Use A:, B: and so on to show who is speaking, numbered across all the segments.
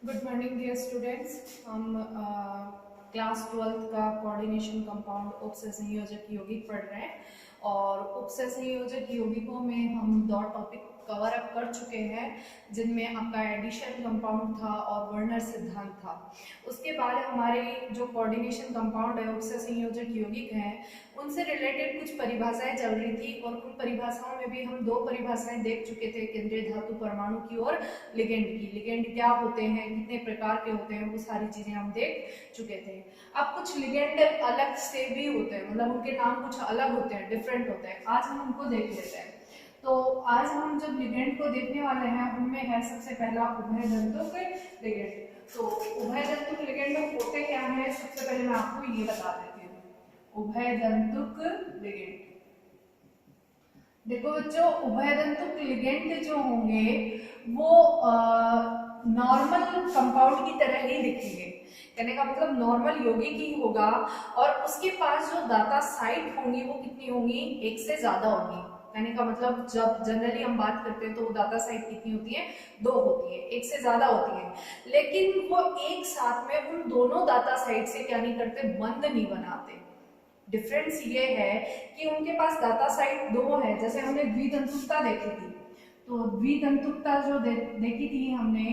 A: Good morning dear students. हम class 12th का coordination compound उपसय संयोजक यौगिक पढ़ रहे हैं और उपसय संयोजक यौगिकों में हम दो टॉपिक कवर अप कर चुके हैं जिनमें आपका एडिशन कंपाउंड था और वर्नर सिद्धांत था। उसके बाद हमारे जो कोऑर्डिनेशन कंपाउंड है उपसय संयोजक यौगिक हैं उनसे रिलेटेड कुछ परिभाषाएं चल रही थी और उन परिभाषाओं में भी हम दो परिभाषाएं देख चुके थे, केंद्रीय धातु परमाणु की और लिगेंड की। लिगेंड क्या होते हैं, कितने प्रकार के होते हैं, वो सारी चीजें हम देख चुके थे। अब कुछ लिगेंड अलग से भी होते हैं, मतलब उनके नाम कुछ अलग होते हैं, डिफरेंट होते हैं। आज हम उनको देख लेते हैं। तो आज हम जब लिगेंड को देखने वाले हैं उनमें है सबसे पहला उभयदंतुक लिगेंड। तो उभयदंतुक लिगेंड में होते क्या है, सबसे पहले मैं आपको ये बता देती हूँ। उभयदंतुक लिगेंड, देखो बच्चों, उभयदंतुक लिगेंड जो होंगे वो नॉर्मल कंपाउंड की तरह ही दिखेंगे। कहने का मतलब नॉर्मल यौगिक ही होगा और उसके पास जो दाता साइट होंगी वो कितनी होंगी, एक से ज्यादा होंगी। कहने का मतलब जब जनरली हम बात करते हैं तो वो दाता साइट कितनी होती है, दो होती है, एक से ज्यादा होती है। लेकिन वो एक साथ में उन दोनों दाता साइट से क्या नहीं करते, बंद नहीं बनाते। डिफरेंस ये है कि उनके पास दाता साइट दो है। जैसे हमने द्वितंतुकता देखी थी, तो द्वितंतुकता जो देखी थी हमने,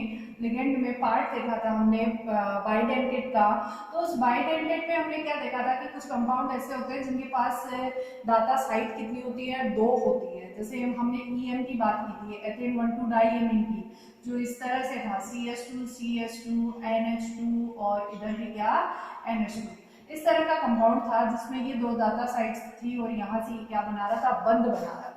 A: लिगेंड में पार्ट देखा था हमने बाइडेंटेट का। तो उस बाइडेंटेट में हमने क्या देखा था कि कुछ कंपाउंड ऐसे होते हैं जिनके पास दाता साइट कितनी होती है, दो होती है। जैसे हमने EM की बात की थी, एथेन 1,2 डाइएमीन की, जो इस तरह से था CH2 NH2 और इधर भी क्या, NH2। इस तरह का कंपाउंड था जिसमें ये दो दाता साइट्स थी और यहाँ से क्या बना रहा था, बंद बना रहा था।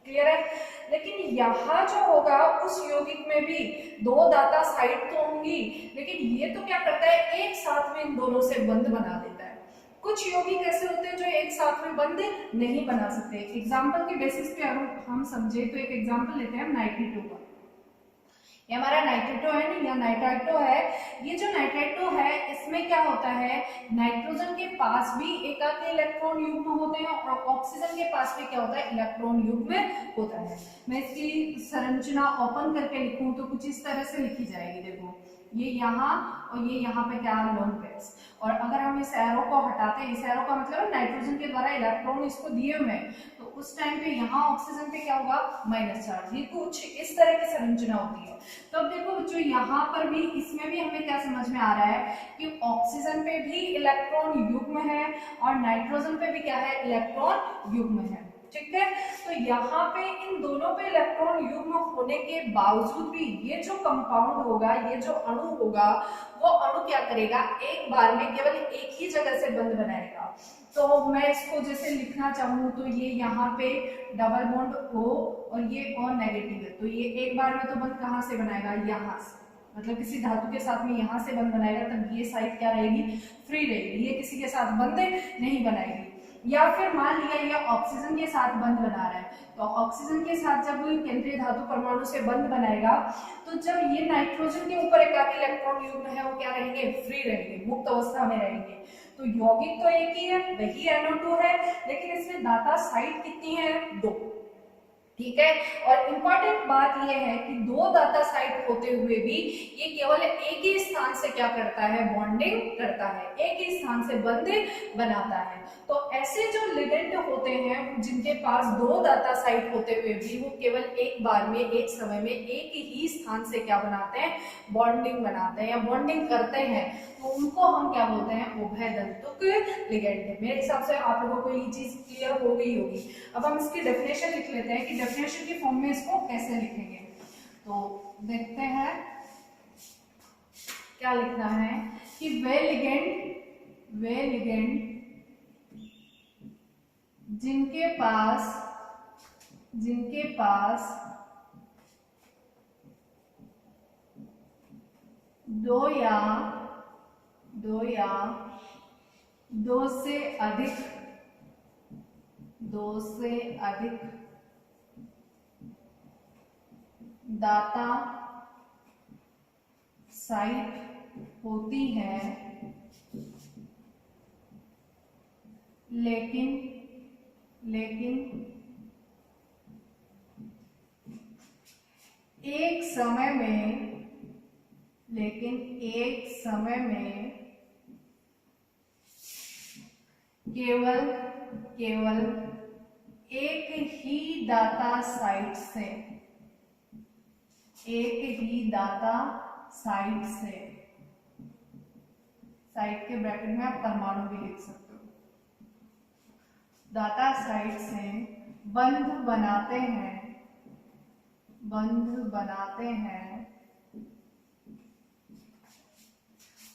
A: क्लियर है। लेकिन यहाँ जो होगा उस यौगिक में भी दो दाता साइट तो होंगी, लेकिन ये तो क्या करता है, एक साथ में इन दोनों से बंद बना देता है। कुछ यौगिक ऐसे होते हैं जो एक साथ में बंद नहीं बना सकते। एग्जाम्पल के बेसिस पे अगर हम समझे तो एक एग्जाम्पल लेते हैं नाइट्रेटो का। ये हमारा नाइट्रेटो है ना, या नाइट्राइटो है। ये जो नाइट्राइटो है इसमें क्या होता है, नाइट्रोजन के पास भी एकाक इलेक्ट्रॉन युग्म होते हैं और ऑक्सीजन के पास भी क्या होता है, इलेक्ट्रॉन युग्म होता है। मैं इसकी संरचना ओपन करके लिखूं तो कुछ इस तरह से लिखी जाएगी। देखो ये यहाँ और ये यहाँ पे क्या, लोन पेयर्स। और अगर हम इस एरो को हटाते हैं, इस एरो का मतलब नाइट्रोजन के द्वारा इलेक्ट्रॉन इसको दिए हुए हैं, तो उस टाइम पे यहाँ ऑक्सीजन पे क्या होगा, माइनस चार्ज। ये कुछ इस तरह की संरचना होती है। तो अब देखो बच्चों, यहाँ पर भी, इसमें भी हमें क्या समझ में आ रहा है कि ऑक्सीजन पे भी इलेक्ट्रॉन युग्म है और नाइट्रोजन पे भी क्या है, इलेक्ट्रॉन युग्म है। ठीक है। तो यहाँ पे इन दोनों पे इलेक्ट्रॉन युग्म होने के बावजूद भी ये जो कंपाउंड होगा, ये जो अणु होगा, वो अणु क्या करेगा, एक बार में केवल एक ही जगह से बंध बनाएगा। तो मैं इसको जैसे लिखना चाहूँ तो ये यहाँ पे डबल बॉन्ड O और ये O नेगेटिव है, तो ये एक बार में तो बंध कहाँ से बनाएगा, यहाँ से। मतलब किसी धातु के साथ में यहाँ से बंध बनाएगा, तब ये साइड क्या रहेगी, फ्री रहेगी, ये किसी के साथ बंध नहीं बनाएगी। या फिर मान लिया ये ऑक्सीजन के साथ बंध बना रहा है, तो ऑक्सीजन के साथ जब केंद्रीय धातु परमाणु से बंध बनाएगा, तो जब ये नाइट्रोजन के ऊपर एकाकी इलेक्ट्रॉन युग्म है वो क्या रहेंगे, फ्री रहेंगे, मुक्त अवस्था में रहेंगे। तो यौगिक तो एक ही है, वही NO2 है, लेकिन इसमें दाता साइट कितनी है, दो। ठीक है। और इंपॉर्टेंट बात यह है कि दो दाता साइट होते हुए भी ये केवल एक ही स्थान से क्या करता है, बॉन्डिंग करता है, एक ही स्थान से बंध बनाता है। तो ऐसे जो लिगेंड होते हैं जिनके पास दो दाता साइट होते हुए भी वो केवल एक बार में, एक समय में, एक ही स्थान से क्या बनाते हैं, बॉन्डिंग बनाते हैं या बॉन्डिंग करते हैं, तो उनको हम क्या बोलते हैं, उभयदंतुक लिगेंड। मेरे हिसाब से आप लोगों को ये चीज क्लियर हो गई होगी। अब हम इसकी डेफिनेशन लिख लेते हैं कि डेफिनेशन की फॉर्म में इसको कैसे लिखेंगे। तो देखते हैं क्या लिखना है कि वे लिगेंड जिनके पास दो या दो से अधिक दाता साइट होती है, लेकिन एक समय में लेकिन एक समय में केवल एक ही डाटा साइट से साइट के ब्रैकेट में आप परमाणु भी लिख सकते हो, डाटा साइट से बंध बनाते हैं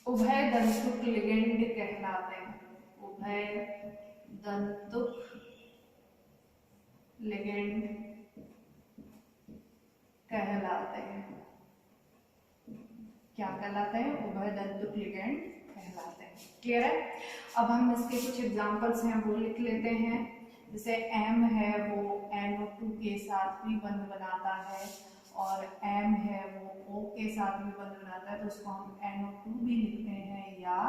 A: उभय दंतुक लिगेंड कहलाते हैं। उभय दंतुक लिगेंड कहलाते हैं। क्या कहलाते हैं? उभय दंतुक लिगेंड कहलाते हैं। क्लियर है? अब हम इसके कुछ एग्जांपल्स हैं वो लिख लेते हैं। जैसे M है वो NO2 के साथ भी बंध बनाता है और M है वो O के साथ भी बंध बनाता है, तो उसको हम NO2 भी लिखते हैं या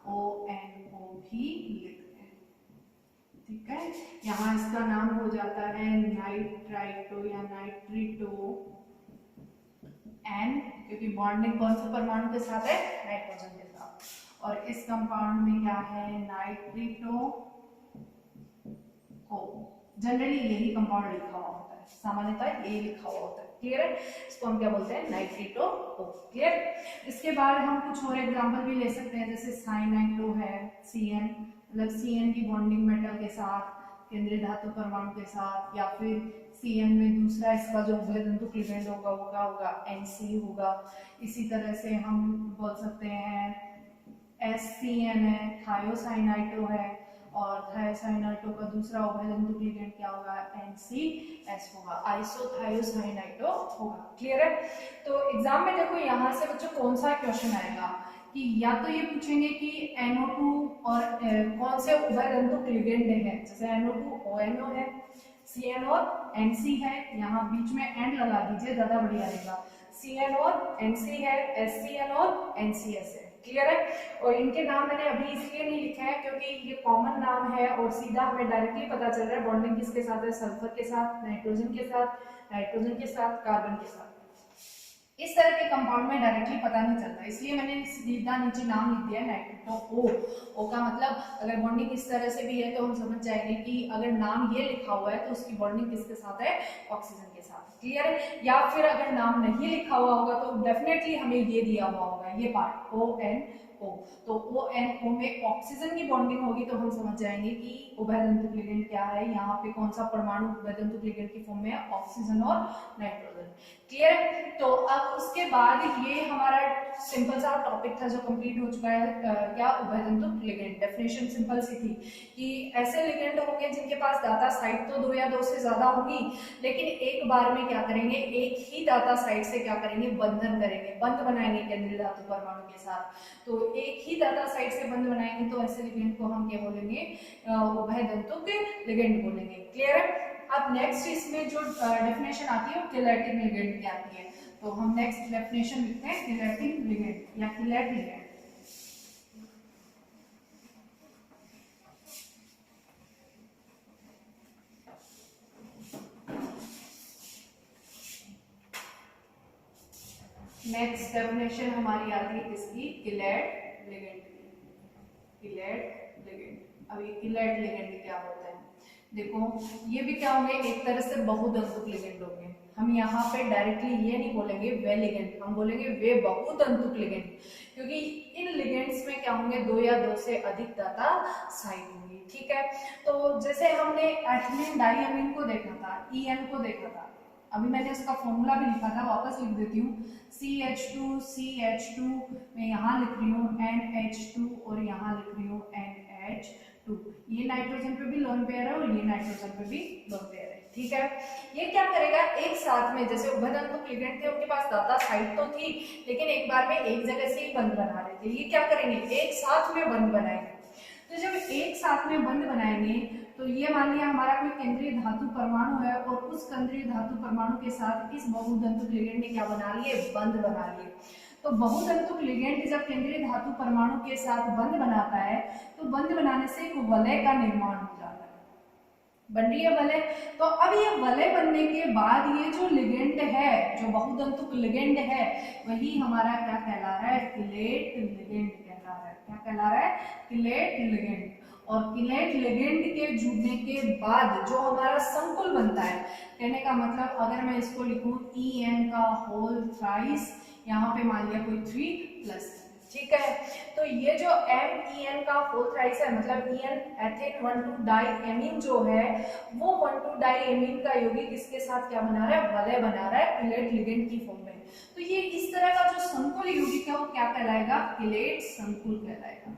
A: ONO भी लिखते हैं। ठीक है, यहाँ इसका नाम हो जाता है नाइट्राइटो या नाइट्रिटो N, क्योंकि बॉन्डिंग कौन से परमाणु के साथ है? नाइट्रोजन के साथ। और इस कंपाउंड में क्या है? नाइट्रिटो को। जनरली यही कंपाउंड लिखा हुआ होता है, सामान्यतः ये लिखा हुआ होता है। क्लियर है? इसको हम क्या बोलते हैं? नाइट्रिटो को। क्लियर? इसके बाद हम कुछ और एग्जांपल भी ले सकते हैं, जैसे साइनाइटो है, Cn, मतलब Cn की बॉन्डिंग मेटल के साथ, केंद्रीय धातु परमाणु के साथ, या फिर Cn में दूसरा इसका जो उभय दंतुक लिगेंड होगा Nc होगा। इसी तरह से हम बोल सकते हैं SCN है, थायोसाइनाइटो है, और थायोसाइनाइटो का दूसरा उभय दंतुक लिगेंड क्या होगा? NCS होगा, आइसोथायोसाइनाइटो होगा। क्लियर है? तो एग्जाम में देखो यहाँ से बच्चों कौन सा क्वेश्चन आएगा कि या तो ये पूछेंगे कि NO2 और कौन से उभय दंतुक लिगेंड है, जैसे NO2 ONO है, Cn और Nc है, यहाँ बीच में एंड लगा दीजिए, ज्यादा बढ़िया रहेगा। Cn और Nc है, SCN और NCS है। क्लियर है? और इनके नाम मैंने अभी इसलिए नहीं लिखा है क्योंकि ये कॉमन नाम है और सीधा हमें डायरेक्टली पता चल रहा है बॉन्डिंग किसके साथ है? सल्फर के साथ, नाइट्रोजन के साथ, कार्बन के साथ। इस तरह के कंपाउंड में डायरेक्टली पता नहीं चलता, इसलिए मैंने सीधा नीचे नाम लिख दिया नाइट्रिटो O का मतलब अगर बॉन्डिंग इस तरह से भी है तो हम समझ जाएंगे कि अगर नाम ये लिखा हुआ है तो उसकी बॉन्डिंग किसके साथ है? ऑक्सीजन के साथ। क्लियर है? या फिर अगर नाम नहीं लिखा हुआ होगा तो डेफिनेटली हमें ये दिया हुआ होगा, ये पार्ट ONO, तो ONO में ऑक्सीजन की बॉन्डिंग होगी तो हम समझ जाएंगे कि उभय दंतुक लिगेंड क्या है, यहाँ पे कौन सा परमाणु उभय दंतुक लिगेंड की फॉर्म में है? ऑक्सीजन और नाइट्रोजन। क्लियर है? तो अब उसके बाद ये हमारा सिंपल सा टॉपिक था जो कंप्लीट हो चुका है। क्या? उभय दंतुक लिगेंड। डेफिनेशन सिंपल सी थी कि ऐसे लिगेंड होंगे जिनके पास डाटा साइट तो 2 या 2 से ज्यादा होगी, लेकिन एक बार में क्या करेंगे? एक ही डाटा साइट से क्या करेंगे? बंधन करेंगे, बंध बनाएंगे केंद्रीय धातु परमाणु के साथ। तो एक ही डाटा साइट से बंध बनाएंगे तो ऐसे लिगेंड को हम क्या बोलेंगे? उभय दंतुक लिगेंड बोलेंगे। क्लियर है? अब नेक्स्ट इसमें जो डेफिनेशन आती है वो किलेटिक लिगेंड की आती है, तो हम नेक्स्ट डेफिनेशन लिखते हैं किलेटिक लिगेंड या किलेट लिगेंड। नेक्स्ट डेफिनेशन हमारी आती है किसकी? किलेट लिगेंड की। Chelate ligand. अब ये किलेट लिगेंड क्या होता है? देखो ये भी क्या होंगे? एक तरह से बहुदंतुक लिगेंड होंगे। हम यहाँ पे डायरेक्टली ये नहीं बोलेंगे वे लिगेंड, हम बोलेंगे वे बहुदंतुक लिगेंड, क्योंकि इन लिगेंड्स में क्या होंगे? 2 या 2 से अधिक डाटा साइट होंगी। ठीक है, तो जैसे हमने एथिलीन डाइअमीन को देखा था, EN को देखा था, अभी मैंने उसका फॉर्मूला भी लिखा था, वापस लिख देती हूँ। CH2 मैं यहाँ लिख रही हूँ NH2 और यहाँ लिख रही हूँ NH2। ये नाइट्रोजन पे भी लोन पेयर है और ये नाइट्रोजन पे भी लोन पेयर है। ठीक है, ये क्या करेगा? एक साथ में, जैसे उभय दंतुक लिगेंड थे उनके पास डाटा साइट तो थी लेकिन एक बार में एक जगह से ही बंध बना रहे थे, ये क्या करेंगे? एक साथ में बंध बनाएंगे। तो जब एक साथ में बंध बनाएंगे तो ये मान लिया हमारा कोई केंद्रीय धातु परमाणु है और उस केंद्रीय धातु परमाणु के साथ इस बहुदंतुक लिगेंड ने क्या बना लिए? बंध बना लिए। तो बहुदंतुक लिगेंड जब केंद्रीय धातु परमाणु के साथ बंध बनाता है तो बंध बनाने से एक वलय का निर्माण हो जाता है। बन रही है वलय। तो अब ये वलय बनने के बाद ये जो लिगेंड है, जो बहुतंतुक लिगेंड है, वही हमारा क्या कहला रहा है, किलेट लिगेंड कहला रहा है। क्या कहला रहा है, किलेट लिगेंड। और किलेट लिगेंड के जुड़ने के बाद जो हमारा संकुल बनता है, कहने का मतलब अगर मैं इसको लिखूं En का होल थ्राइस, यहाँ पे मान लिया कोई 3+, ठीक है। तो ये जो MEN का होल थ्राइस है, मतलब En एथिन 1,2-डाइएमीन जो है, वो 1,2-डाइएमीन का यौगिक किसके साथ क्या बना रहा है, वलय बना रहा है किलेट लिगेंड की फॉर्म में। तो ये इस तरह का जो संकुल यौगिक है वो क्या कहलाएगा, किलेट संकुल कहलाएगा।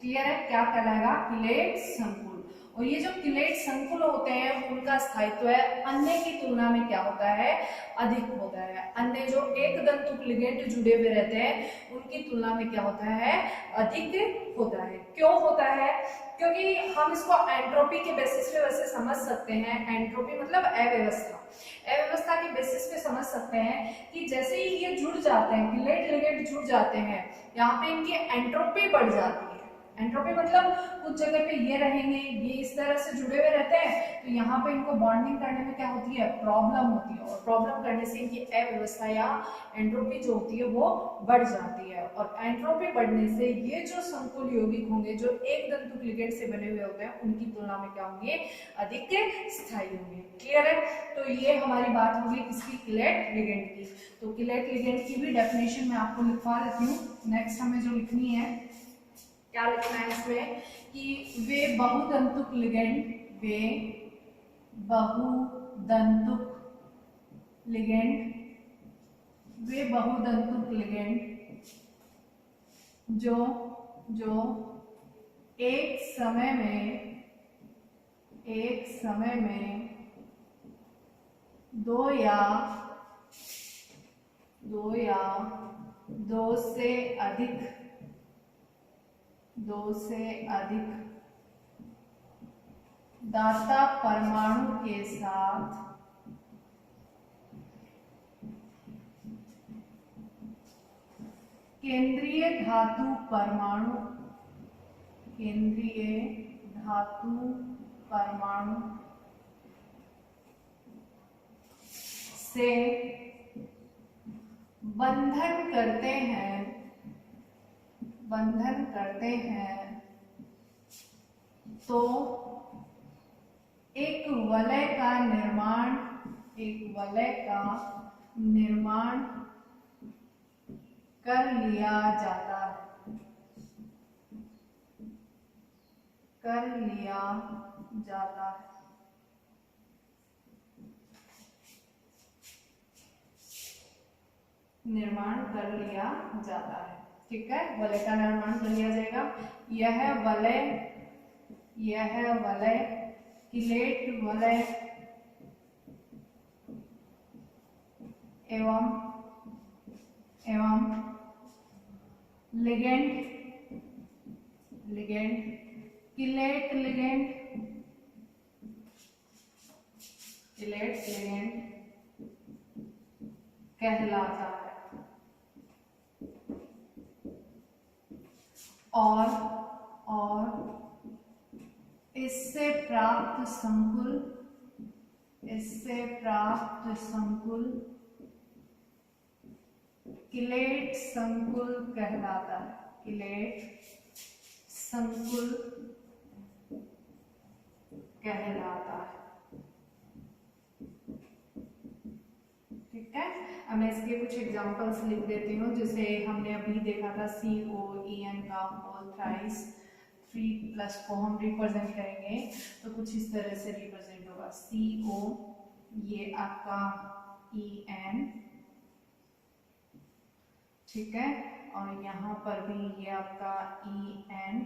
A: क्लियर है, क्या कहलाएगा, किलेट संकुल। और ये जो किलेट संकुल होते हैं उनका स्थायित्व है अन्य की तुलना में क्या होता है, अधिक होता है। अन्य जो एक दंतुक लिगेंड जुड़े हुए रहते हैं उनकी तुलना में क्या होता है, अधिक होता है। क्यों होता है, क्योंकि हम इसको एंट्रोपी के बेसिस पे वैसे समझ सकते हैं। एंट्रोपी मतलब अव्यवस्था, अव्यवस्था के बेसिस पे समझ सकते हैं कि जैसे ही ये जुड़ जाते हैं, किलेट लिगेंड जुड़ जाते हैं, यहाँ पे इनकी एंट्रोपी बढ़ जाती है। एंट्रोपी मतलब कुछ जगह पे ये रहेंगे, ये इस तरह से जुड़े हुए रहते हैं, तो यहाँ पे इनको बॉन्डिंग करने में क्या होती है, प्रॉब्लम होती है। और प्रॉब्लम करने से इनकी अव्यवस्था या एंट्रोपी जो होती है वो बढ़ जाती है। और एंट्रोपी बढ़ने से ये जो संकुल यौगिक होंगे जो एक दंतुक लिगेंड से बने हुए होते हैं उनकी तुलना में क्या होंगे, अधिक स्थायी होंगे। क्लियर है। तो ये हमारी बात होगी किसकी, किलेट लिगेंड की। तो किलेट लिगेंड की भी डेफिनेशन मैं आपको लिखवा देती हूँ। नेक्स्ट हमें जो लिखनी है, क्या लिखना है इसमें, कि वे बहुदंतुक लिगेंड, वे बहुदंतुक लिगेंड, वे बहुदंतुक लिगेंड जो एक समय में दो या दो से अधिक दाता परमाणु के साथ केंद्रीय धातु परमाणु से बंधन करते हैं तो एक वलय का निर्माण कर लिया जाता है। निर्माण कर लिया जाता है, ठीक है। वलय का निर्माण कर लिया जाएगा। यह वलय किलेट वलय एवं लिगेंड किलेट लिगेंड कहलाता है। और इससे प्राप्त संकुल किलेट संकुल कहलाता है। ठीक है। अब मैं इसके कुछ एग्जांपल्स लिख देती हूँ। जैसे हमने अभी देखा था COEN का होल थ्राइस 3+ को हम रिप्रेजेंट करेंगे तो कुछ इस तरह से रिप्रेजेंट होगा। CO, ये आपका EN, ठीक है। और यहाँ पर भी ये आपका EN,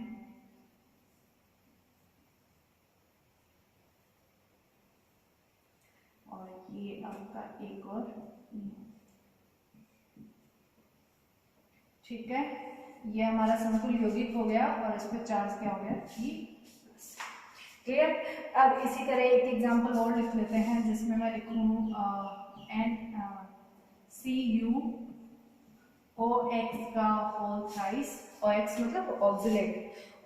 A: और ये आपका एक और E, ठीक है। ये हमारा संकुल यौगिक हो गया और इस पर चार्ज क्या हो गया, 3+। क्लियर। अब इसी तरह एक एग्जांपल और लिख लेते हैं जिसमें मैं लिखूं CuOX का होल थ्राइस, OX मतलब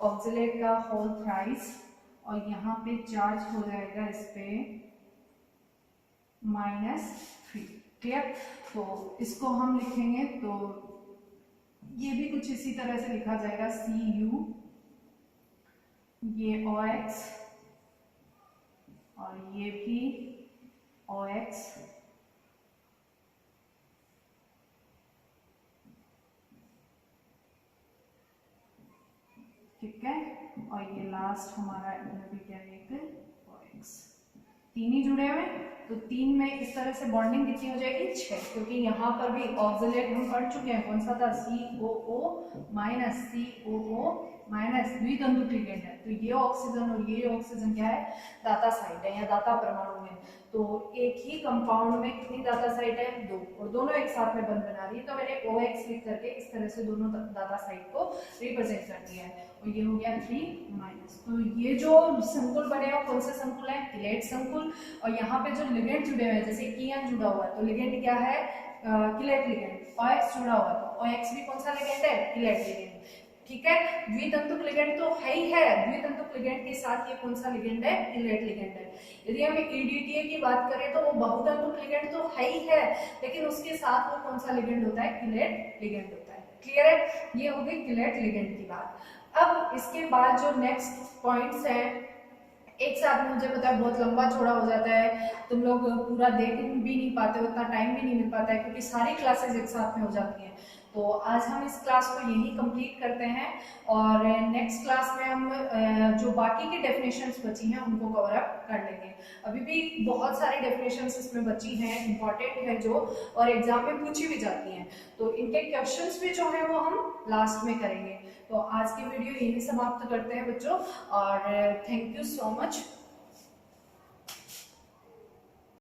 A: ऑक्सिलेट का होल थ्राइस, और यहाँ पे चार्ज हो जाएगा इस पे -3। क्लियर? तो इसको हम लिखेंगे तो ये भी कुछ इसी तरह से लिखा जाएगा, Cu, ये OX और ये भी OX, ठीक है, और ये लास्ट हमारा इनर्बिट OX। तीन ही जुड़े हुए, तो तीन में इस तरह से बॉन्डिंग कितनी हो जाएगी, 6, क्योंकि यहाँ पर भी ऑक्सिलेट हम पढ़ चुके हैं, कौन सा था, COO माइनस द्वितंतुक लिगेंड है। तो ये ऑक्सीजन और ये ऑक्सीजन क्या है, दाता साइट है या दाता परमाणु है। तो एक ही कंपाउंड में कितनी दाता साइट है, 2, और दोनों एक साथ में बंध बना रही है। तो मैंने OX लिख करके इस तरह से दोनों दाता साइट को रिप्रेजेंट कर दिया है, और ये हो गया 3-। तो ये जो संकुल बने हैं कौन से संकुल है, किलेट संकुल। और यहाँ पे जो लिगेंड जुड़े हुए हैं, जैसे EN जुड़ा हुआ है तो लिगेंड क्या है, किलेट लिगेंड। OX जुड़ा हुआ है तो OX भी कौन सा लिगेंड है, किलेट लिगेंड। ठीक है, द्वितंतुक लिगेंड तो है ही है, द्वितंतुक लिगेंड के साथ ये कौन सा लिगेंड है, किलेट लिगेंड है। यदि हम EDTA की बात करें तो वो बहुतंतुक लिगेंड तो है ही है, लेकिन उसके साथ वो कौन सा लिगेंड होता है, किलेट लिगेंड होता है। क्लियर है, ये हो गई किलेट लिगेंड की बात। अब इसके बाद जो नेक्स्ट पॉइंट्स हैं, एक साथ में मुझे पता है बहुत लंबा चौड़ा हो जाता है, तुम लोग पूरा देख भी नहीं पाते, उतना टाइम भी नहीं मिल पाता है, क्योंकि सारी क्लासेस एक साथ में हो जाती हैं। तो आज हम इस क्लास को यही कंप्लीट करते हैं, और नेक्स्ट क्लास में हम जो बाकी की डेफिनेशंस बची हैं उनको कवर अप कर लेंगे। अभी भी बहुत सारी डेफिनेशंस इसमें बची हैं, इंपॉर्टेंट है जो, और एग्जाम में पूछी भी जाती हैं। तो इनके क्वेश्चंस भी जो है वो हम लास्ट में करेंगे। तो आज की वीडियो यही समाप्त करते हैं बच्चों, और थैंक यू सो मच।